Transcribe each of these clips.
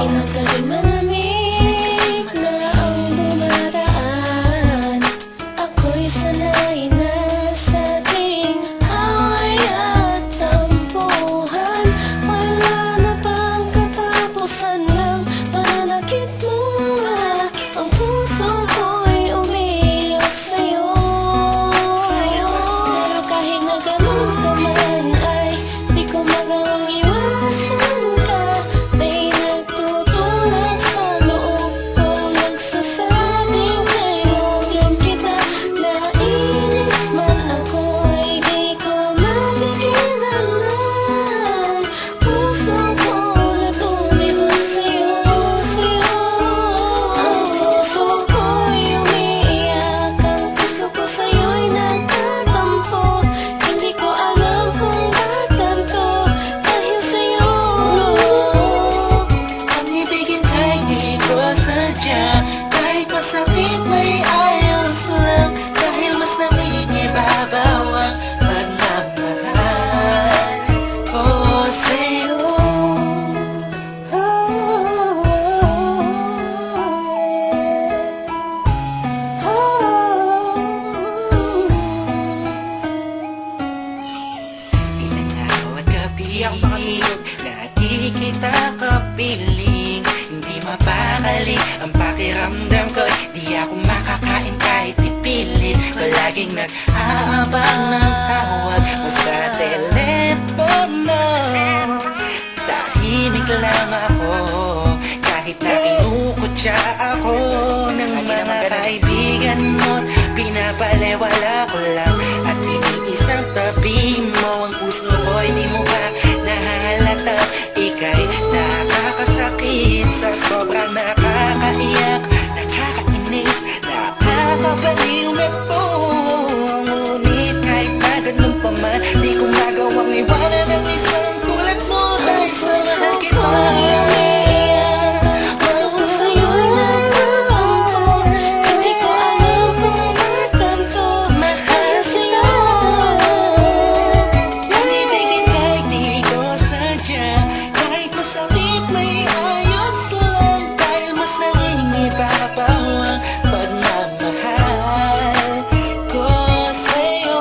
Ilang gabi malamig na ang dumadaan. Ako'y sanay na sa ating away at tampuhan. Wala na bang katapusan ng pananakit mo? Ang puso ko'y umiiyak sa'yo. Pero kahit na ganun pa man ay di ko magawang iwasan ka. May nagtutulak sa loob kong nagsasabing kailangan kita. Nainis man ako ay di ko mapigilan ng puso ko na tumibok sa'yo. Ang puso ko'y umiiyak, ang puso ko sa'yo'y nagtatampo. Hindi ko alam kung ba't ganito dahil sa'yo. Ang ibigin kay di ko sadya, kahit masakit may ayos lang. Dahil mas nangingibabaw ang pagmamahal ko sa'yo. Ilang araw at gabi na di kita kapiling. Hindi mapakali ang pakiramdam ko. Di ako makakain kahit ipilit. Palaging nag-aabang ng tawag mo sa telepono. Tahimik lang ako kahit na kinukutya ako ng mga kaibigan mo. Pinapalewala ko lang at iniisang tabi mo. Ang puso ko'y di mo ba nahalata? Ika'y nakakasakit sa sobrang nakakaiyak, nakakainis, nakakabaliw na to. Ngunit kahit na ganun pa man, di ko magawang iwanan ang isang tulad mo. Dahil sa mahal kita. Puso ko sa'yo'y nagtatampo. Hindi ko alam kung ba't ganito dahil sa'yo. Ang ibigin kahit di ko sadya, kahit masakit may ayos lang. Dahil mas nangingibabaw ang pagmamahal ko sa'yo.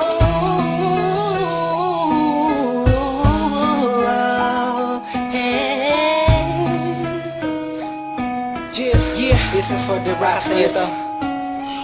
Yeah, this is for the rockers.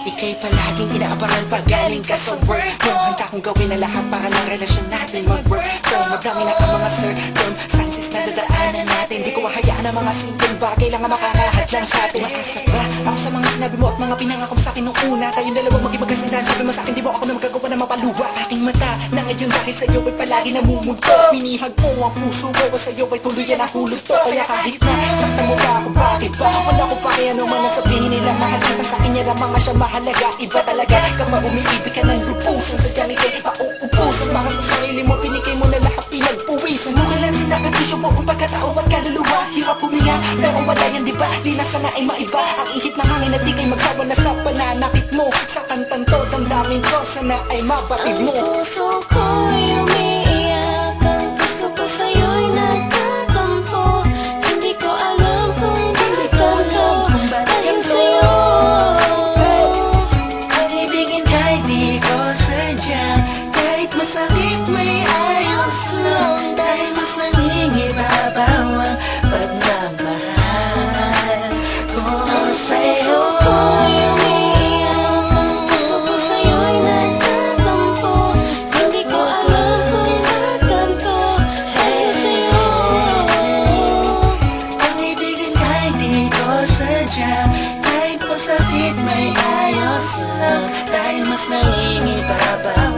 Ika'y palaging inaabangan pag galing ka sa work mo. Handa kong gawin ang lahat para ng relasyon natin mag-work. Pero madami na ang mga circumstances na dadaanan natin. Di ko mahayaan ang mga simpleng bagay lang ang makakahadlang sa atin. Makasap ba ako sa mga sinabi mo at mga pinangako mo sa akin nung una? Tayong dalawang maging magkasindahan. Sabi mo sa akin di mo ako na magagawa ng mapaluwa. Aking mata na ngayon dahil sa'yo ay palagi namumulto. Minihag mo ang puso ko o sa'yo ay tuluyan na hulog to. Kaya kahit na saktan mo ba ako, bakit ba? Wala ko pa kaya naman ang sabihin nila. Mahal kita sa akin yan ang mga siya mahalaga. Iba talaga kapag umiibig ka ng lupusan. Sadyang ika'y mauubusan. Para sa sarili mo pinigay mo na lahat pinagpuwisan. Mukha lang sinakripisyo mo ang pagkatao at kaluluwa. Hirap huminga pero wala yan diba? Di na sana ay maiba ang ihip ng hangin at di kay magsawa na sa pananakit mo. Sa kantang to damdamin ko sana ay mabatid mo. Ang puso ko'y umiiyak, ang puso ko sa'yo'y nagtatampo. Hindi ko alam kung bakit ganito dahil sa'yo. Ang ibigin kahit di ko sadya, kahit masakit may ayos lang. Dahil mas nangingibabaw ang pagmamahal ko Ang sa'yo. puso ko'y umiiyak, ang puso ko sa'yo'y nagtatampo. Hindi ko alam kung bakit ganito dahil sa'yo. Ang ibigin kahit di ko sadya, kahit masakit may ayos lang. Dahil mas nangingibabaw